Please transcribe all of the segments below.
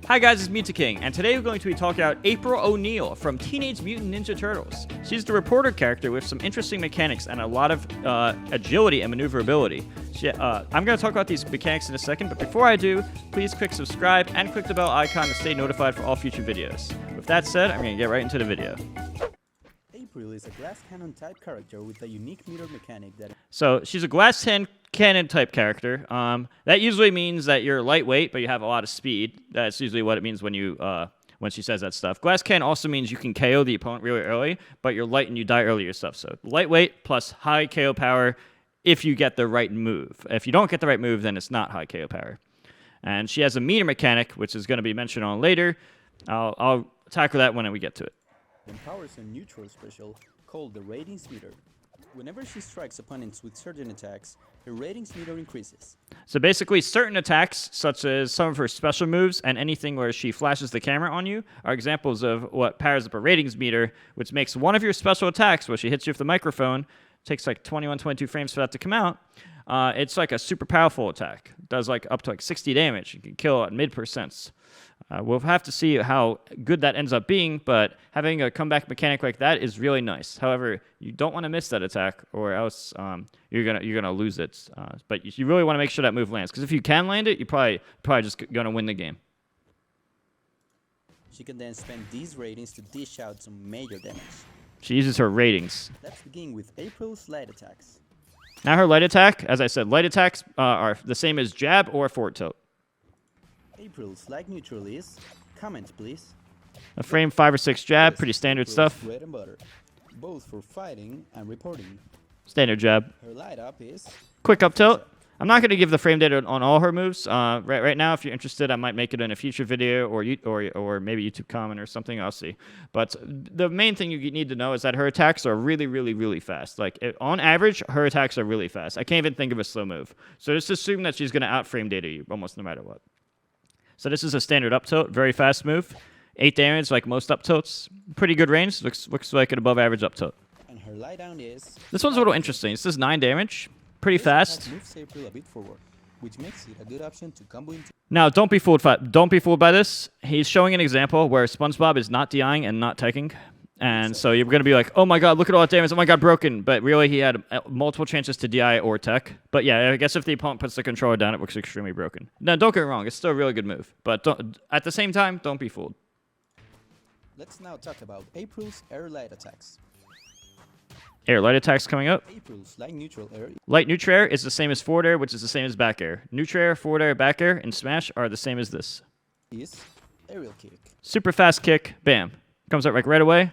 Hi guys, it's Mew2king, and today we're going to be talking about April O'Neil from Teenage Mutant Ninja Turtles. She's the reporter character with some interesting mechanics and a lot of agility and maneuverability. I'm going to talk about these mechanics in a second, but before I do, please click subscribe and click the bell icon to stay notified for all future videos. With that said, I'm going to get right into the video. April is a glass cannon type character with a unique meter mechanic that... So she's a glass cannon type character. That usually means that you're lightweight, but you have a lot of speed. That's usually what it means when you when she says that stuff. Glass cannon also means you can KO the opponent really early, but you're light and you die early yourself. So lightweight plus high KO power if you get the right move. If you don't get the right move, then it's not high KO power. And she has a meter mechanic, which is going to be mentioned on later. I'll tackle that when we get to it. Empowers a neutral special called the ratings meter. Whenever she strikes opponents with certain attacks, her ratings meter increases. So basically, certain attacks, such as some of her special moves and anything where she flashes the camera on you, are examples of what powers up a ratings meter, which makes one of your special attacks, where she hits you with the microphone, takes like 21, 22 frames for that to come out. It's like a super powerful attack. It does like up to like 60 damage. You can kill at mid%. We'll have to see how good that ends up being, but having a comeback mechanic like that is really nice. However, you don't want to miss that attack, or else you're gonna lose it. But you really want to make sure that move lands, because if you can land it, you're probably just gonna win the game. She can then spend these ratings to dish out some major damage. She uses her ratings. Let's begin with April's light attacks. Now her light attack, as I said, light attacks are the same as jab or forward tilt. April's light neutral is, comment please. A frame 5 or 6 jab, pretty standard April's stuff. bread and butter, both for fighting and reporting. Standard jab. Her light up is Quick up tilt. I'm not going to give the frame data on all her moves. Right now, if you're interested, I might make it in a future video or maybe YouTube comment or something. I'll see. But the main thing you need to know is that her attacks are really, really, really fast. Like, on average, her attacks are really fast. I can't even think of a slow move. So just assume that she's going to out-frame data you almost no matter what. So this is a standard up tilt, very fast move. 8 damage, like most up tilts. Pretty good range. Looks like an above average up tilt. and her lie down is... This one's a little interesting. This is 9 damage. Pretty fast. Moves April a bit forward, which makes it a good option to combo into... Now, don't be fooled by this. He's showing an example where SpongeBob is not DIing and not teching. And so you're going to be like, oh my god, look at all that damage. Oh my god, broken. But really, he had multiple chances to DI or tech. But yeah, I guess if the opponent puts the controller down, it looks extremely broken. Now, don't get me wrong. It's still a really good move. But at the same time, don't be fooled. Let's now talk about April's air light attacks. Air light attacks coming up. April's light neutral air... Light neutral air is the same as forward air, which is the same as back air. Neutral air, forward air, back air, and smash are the same as this. is aerial kick. Super fast kick. Bam. Comes out like right away.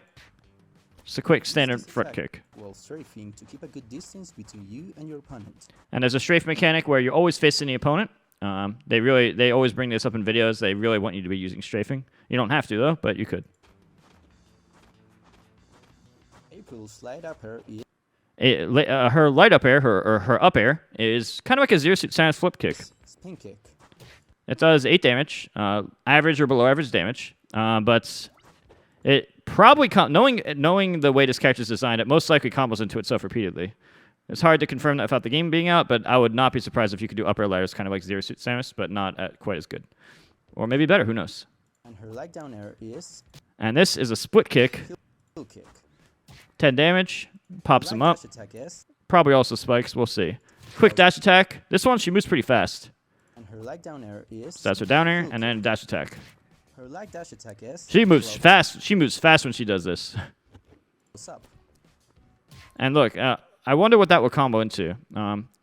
Just a quick standard front kick. While strafing to keep a good distance between you and your opponent. And there's a strafe mechanic where you're always facing the opponent. They always bring this up in videos. They really want you to be using strafing. You don't have to though, but you could. April's light up air is... her light up air, her up air, is kind of like a zero suit silence flip kick. Spin kick. It does 8 damage, average or below average damage, but it probably knowing the way this character is designed, it most likely combos into itself repeatedly. It's hard to confirm that without the game being out, but I would not be surprised if you could do up air ladders kind of like zero suit Samus, but not quite as good, or maybe better. Who knows? And her light down air is... And this is a split kick. Kill kick. 10 damage, pops him up. Attack is... Probably also spikes. We'll see. Quick dash attack. This one she moves pretty fast. And her light down air is... So that's her down air, and then dash attack. Her light dash attack is... She moves fast. She moves fast when she does this. What's up? And look, I wonder what that would combo into.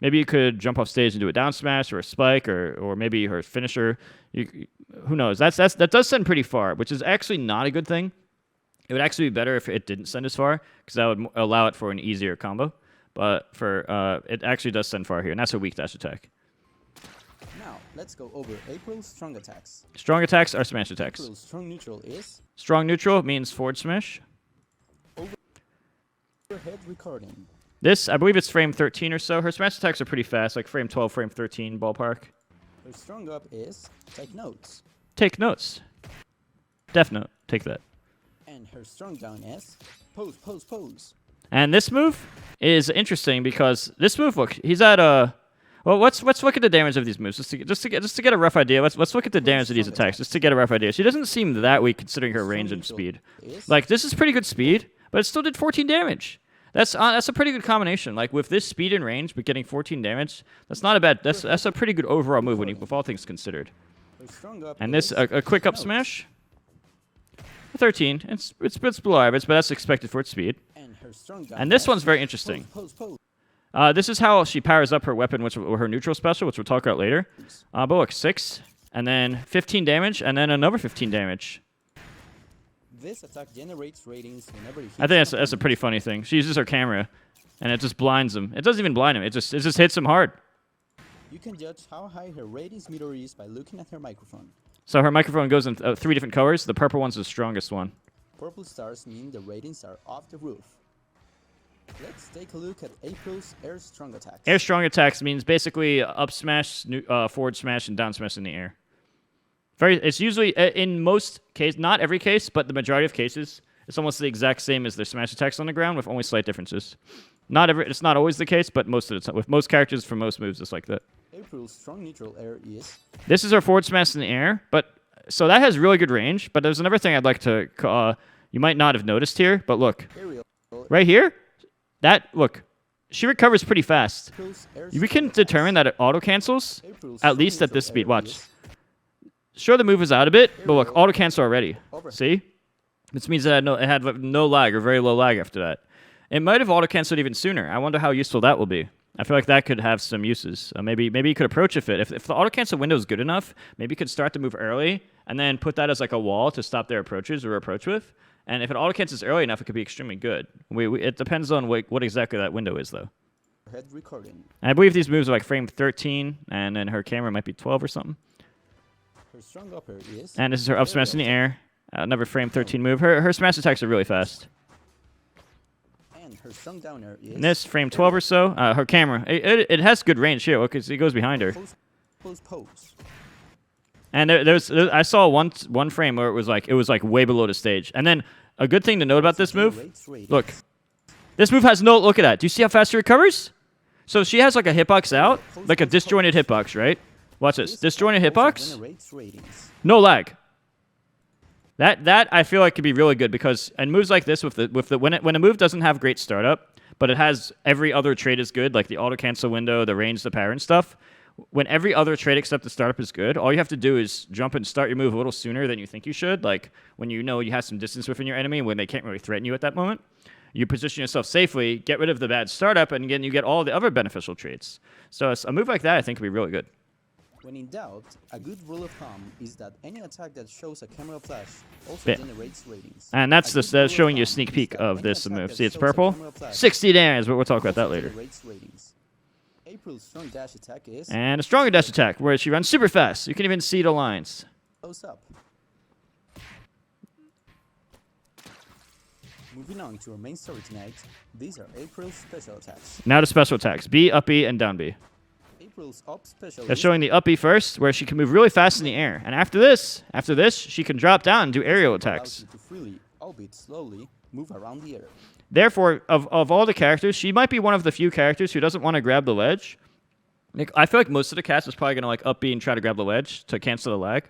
Maybe you could jump off stage and do a down smash or a spike, or maybe her finisher. Who knows? That does send pretty far, which is actually not a good thing. It would actually be better if it didn't send as far, because that would allow it for an easier combo. But it actually does send far here, and that's a weak dash attack. Now, let's go over April's strong attacks. Strong attacks are smash attacks. April's strong neutral is... Strong neutral means forward smash. Overhead recording. This, I believe it's frame 13 or so. Her smash attacks are pretty fast, like frame 12, frame 13 ballpark. Her strong up is... Take notes. Take notes. Def note. Take that. And her strong down is... Pose, pose, pose. And this move is interesting because this move, look, he's at a... Well, let's look at the damage of these moves just to get a rough idea. Let's look at the damage of these attacks just to get a rough idea. She doesn't seem that weak considering her range and speed. Like this is pretty good speed, but it still did 14 damage. That's a pretty good combination. Like with this speed and range, but getting 14 damage, that's not a bad. That's a pretty good overall move with all things considered. And this a quick up smash. 13. It's below average, but that's expected for its speed. And this one's very interesting. This is how she powers up her weapon, or her neutral special, which we'll talk about later. But look, 6, and then 15 damage, and then another 15 damage. This attack generates ratings whenever it hits. I think that's a pretty funny thing. She uses her camera, and it just blinds him. It doesn't even blind him. It just hits him hard. You can judge how high her ratings meter is by looking at her microphone. So her microphone goes in 3 different colors. The purple one's the strongest one. Purple stars mean the ratings are off the roof. Let's take a look at April's air strong attacks. Air strong attacks means basically up smash, forward smash, and down smash in the air. It's usually, in most cases, not every case, but the majority of cases, it's almost the exact same as their smash attacks on the ground with only slight differences. It's not always the case, but most of the time, with most characters for most moves, it's like that. April's strong neutral air is... This is her forward smash in the air, so that has really good range, but there's another thing I'd like to, you might not have noticed here, but look. Right here, look, she recovers pretty fast. We can determine that it auto-cancels, at least at this speed. Watch. Sure, the move is out a bit, but look, auto-cancel already. See? This means that it had no lag or very low lag after that. It might have auto-canceled even sooner. I wonder how useful that will be. I feel like that could have some uses. Maybe you could approach it. If the auto-cancel window is good enough, maybe you could start the move early and then put that as like a wall to stop their approaches or approach with. And if it auto-cancels early enough, it could be extremely good. It depends on what exactly that window is, though. And I believe these moves are like frame 13, and then her camera might be 12 or something. Her strong upper is... And this is her up smash in the air. Another frame 13 move. Her smash attacks are really fast. And her strong downer is... And this, frame 12 or so. Her camera. It has good range here. Look, it goes behind her. Pose. And I saw one frame where it was like way below the stage. And then a good thing to note about this move, look, this move has no, look at that. Do you see how fast she recovers? So she has like a hitbox out, like a disjointed hitbox, right? Watch this, disjointed hitbox, no lag. That I feel like could be really good because in moves like this when a move doesn't have great startup, but it has every other trait is good, like the auto cancel window, the range, the power and stuff. When every other trait except the startup is good, all you have to do is jump and start your move a little sooner than you think you should. Like when you know you have some distance within your enemy, when they can't really threaten you at that moment. You position yourself safely, get rid of the bad startup, and again, you get all the other beneficial traits. So a move like that, I think, could be really good. When in doubt, a good rule of thumb is that any attack that shows a camera flash also generates ratings. And that's showing you a sneak peek of this move. See, it's purple. 60 damage, but we'll talk about that later. April's strong dash attack is... And a stronger dash attack, where she runs super fast. You can even see the lines. Close up. Moving on to our main story tonight, these are April's special attacks. Now the special attacks, B, up B, and down B. April's up special They're showing the up B first, where she can move really fast in the air. And after this, she can drop down and do aerial attacks. To freely, albeit slowly, move around the air. Therefore, of all the characters, she might be one of the few characters who doesn't want to grab the ledge. I feel like most of the cast is probably going to like up B and try to grab the ledge to cancel the lag.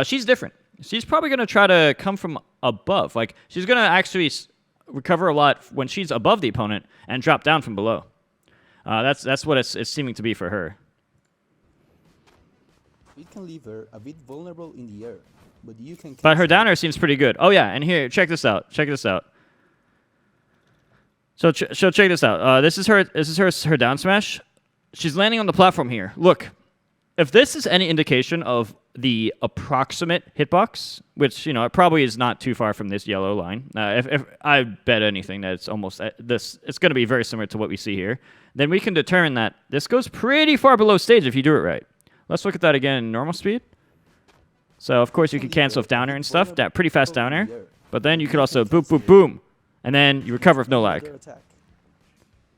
She's different. She's probably going to try to come from above. Like, she's going to actually recover a lot when she's above the opponent and drop down from below. That's what it's seeming to be for her. It can leave her a bit vulnerable in the air, but you can... But her downer seems pretty good. Oh, yeah, and here, check this out. Check this out. So check this out. This is her down smash. She's landing on the platform here. Look, if this is any indication of the approximate hitbox, which it probably is not too far from this yellow line. If I bet anything that it's almost this, it's going to be very similar to what we see here. Then we can determine that this goes pretty far below stage if you do it right. Let's look at that again in normal speed. So of course you can cancel with downer and stuff. That pretty fast downer, but then you could also boom, boom, boom. And then you recover with no lag.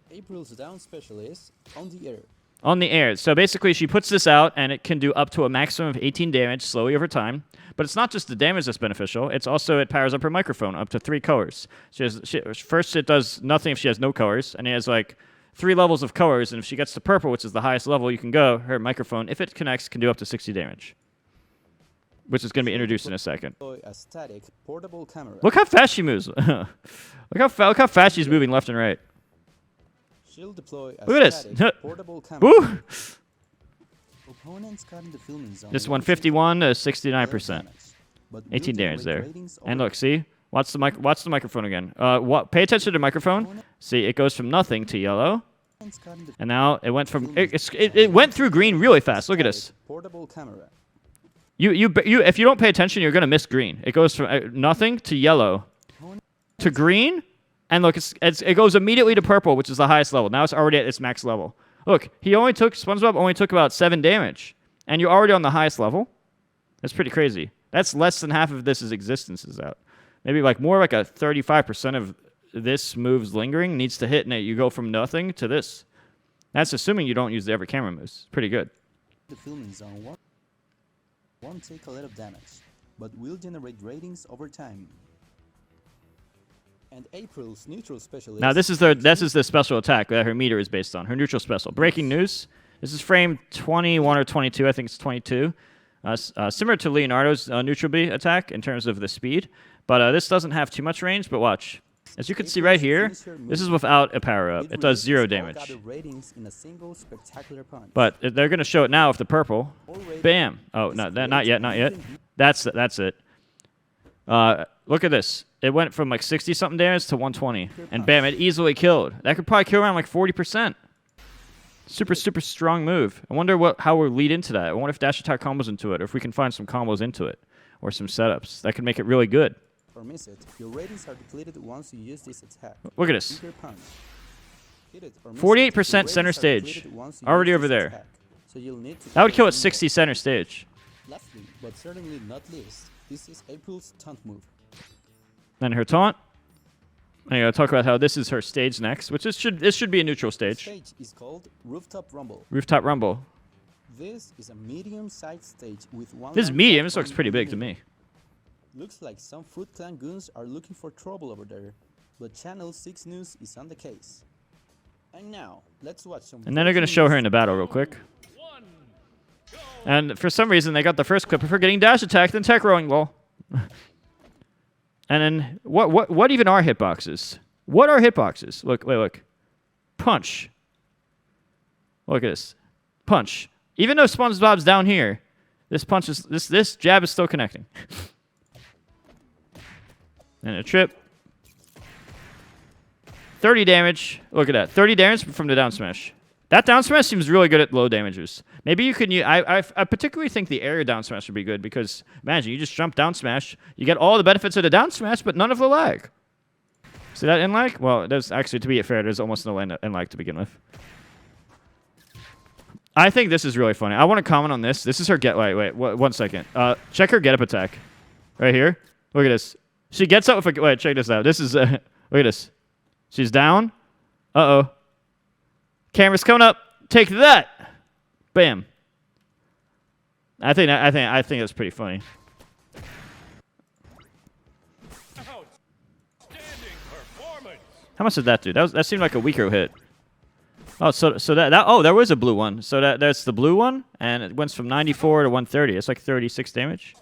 April's down special is on the air. On the air. So basically, she puts this out, and it can do up to a maximum of 18 damage slowly over time. But it's not just the damage that's beneficial. It's also it powers up her microphone up to 3 colors. First, it does nothing if she has no colors, and it has like 3 levels of colors, and if she gets to purple, which is the highest level you can go, her microphone, if it connects, can do up to 60 damage. Which is going to be introduced in a second. A static portable camera. Look how fast she moves. look how fast she's moving left and right. She'll deploy a Look at this. static portable camera. Woo! Opponents got in the filming zone. This one 51 to 69%. 18 damage there. And look, see? Watch the microphone again. Pay attention to the microphone. See, it goes from nothing to yellow. And now it went from it went through green really fast. Look at this. Portable camera. If you don't pay attention, you're gonna miss green. It goes from nothing to yellow to green, and look, it goes immediately to purple, which is the highest level. Now it's already at its max level. Look, SpongeBob only took about 7 damage, and you're already on the highest level. That's pretty crazy. That's less than half of this existence is out. Maybe more like a 35% of this move's lingering needs to hit, and you go from nothing to this. That's assuming you don't use the every camera moves. Pretty good. The filming zone won't take a lot of damage, but will generate ratings over time. And April's neutral special. Now this is the special attack that her meter is based on. Her neutral special. Breaking news. This is frame 21 or 22. I think it's 22. Similar to Leonardo's neutral B attack in terms of the speed, but this doesn't have too much range. But watch. As you can see right here, this is without a power-up. It does 0 damage. But they're going to show it now with the purple. Bam. Oh, not yet, not yet. That's it. Look at this. It went from 60-something damage to 120. And bam, it easily killed. That could probably kill around 40%. Super, super strong move. I wonder how we'll lead into that. I wonder if dash attack combos into it, or if we can find some combos into it, or some setups. That could make it really good. Or miss it, your ratings are depleted once you use this attack. Look at this. 48% center stage. Already over there. So you'll need to that would kill at 60 center stage. Lastly, but certainly not least, this is April's taunt move. Then her taunt. I'm going to talk about how this is her stage next, which this should be a neutral stage. The stage is called Rooftop Rumble. Rooftop Rumble. This is a medium-sized stage with one. This is medium. This looks pretty big to me. Looks like some Foot Clan goons are looking for trouble over there, but Channel 6 News is on the case. And now, let's watch some. And then they're going to show her in the battle real quick. And for some reason, they got the first clip of her getting dash attacked and tech rowing lol. And then, what even are hitboxes? What are hitboxes? Look. Punch. Look at this. Punch. Even though SpongeBob's down here, this punch is this jab is still connecting. And a trip. 30 damage. Look at that. 30 damage from the down smash. That down smash seems really good at low damages. Maybe you can use... I particularly think the air down smash would be good because, imagine, you just jump down smash. You get all the benefits of the down smash, but none of the lag. See that in lag? Well, there's actually, to be fair, there's almost no in lag to begin with. I think this is really funny. I want to comment on this. This is her get... Wait, 1 second. Check her get-up attack. Right here. Look at this. She gets up with a... Wait, check this out. This is... look at this. She's down. Uh-oh. Camera's coming up. Take that. Bam. I think that's pretty funny. How much did that do? That seemed like a weaker hit. Oh, so there was a blue one. So that's the blue one, and it went from 94 to 130. It's like 36 damage.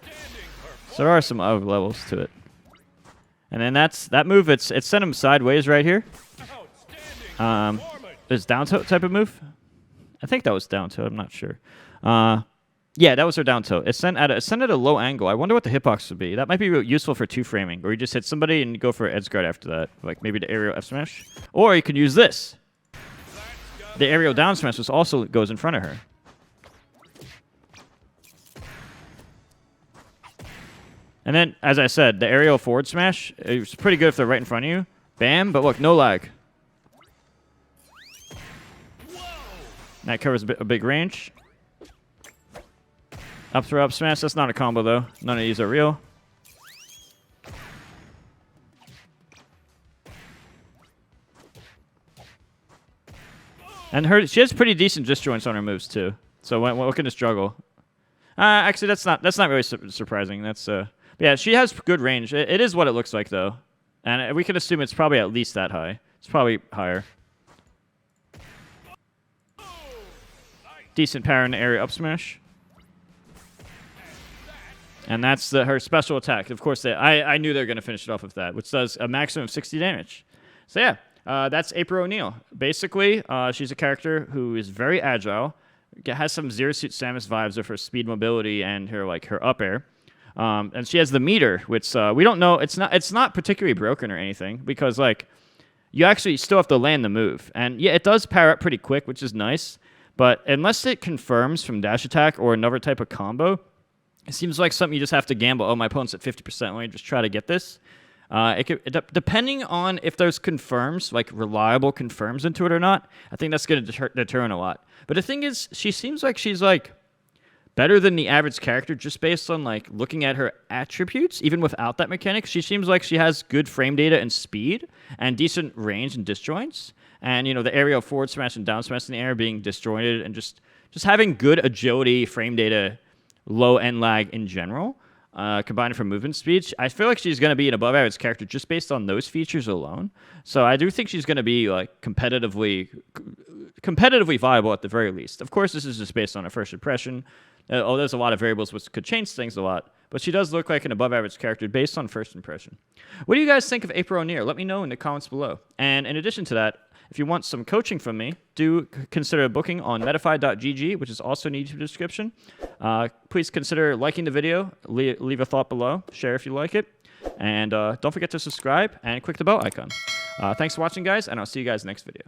So there are some other levels to it. And then that move. It sent him sideways right here. Is down tilt type of move? I think that was down tilt. I'm not sure. Yeah, that was her down tilt. It sent at a low angle. I wonder what the hitbox would be. That might be useful for 2 framing, where you just hit somebody and go for edge guard after that, like maybe the aerial F smash. Or you could use this. The aerial down smash, which also goes in front of her. And then, as I said, the aerial forward smash is pretty good if they're right in front of you. Bam, but look, no lag. That covers a big range. Up throw, up smash. That's not a combo, though. None of these are real. And she has pretty decent disjoints on her moves, too. So we're looking to struggle. Actually, that's not really surprising. That's yeah, she has good range. It is what it looks like, though. And we can assume it's probably at least that high. It's probably higher. decent power in the area up smash. And that's her special attack. Of course, I knew they were going to finish it off with that, which does a maximum of 60 damage. So yeah, that's April O'Neil. Basically, she's a character who is very agile, has some Zero Suit Samus vibes of her speed, mobility, and her up air. And she has the meter, which we don't know. It's not particularly broken or anything because you actually still have to land the move. And yeah, it does power up pretty quick, which is nice. But unless it confirms from dash attack or another type of combo, it seems like something you just have to gamble. Oh, my opponent's at 50%. Let me just try to get this. Depending on if there's confirms, reliable confirms into it or not, I think that's going to deter a lot. But the thing is, she seems like she's better than the average character just based on looking at her attributes, even without that mechanic. She seems like she has good frame data and speed and decent range and disjoints. And, the aerial forward smash and down smash in the air being disjointed and just having good agility, frame data, low end lag in general, combined for movement speed. I feel like she's going to be an above average character just based on those features alone. So I do think she's going to be competitively viable at the very least. Of course, this is just based on a first impression. There's a lot of variables which could change things a lot, but she does look like an above average character based on first impression. What do you guys think of April O'Neil? Let me know in the comments below. And in addition to that, if you want some coaching from me, do consider booking on metafy.gg, which is also in the YouTube description. Please consider liking the video, leave a thought below, share if you like it, and don't forget to subscribe and click the bell icon. Thanks for watching, guys, and I'll see you guys next video.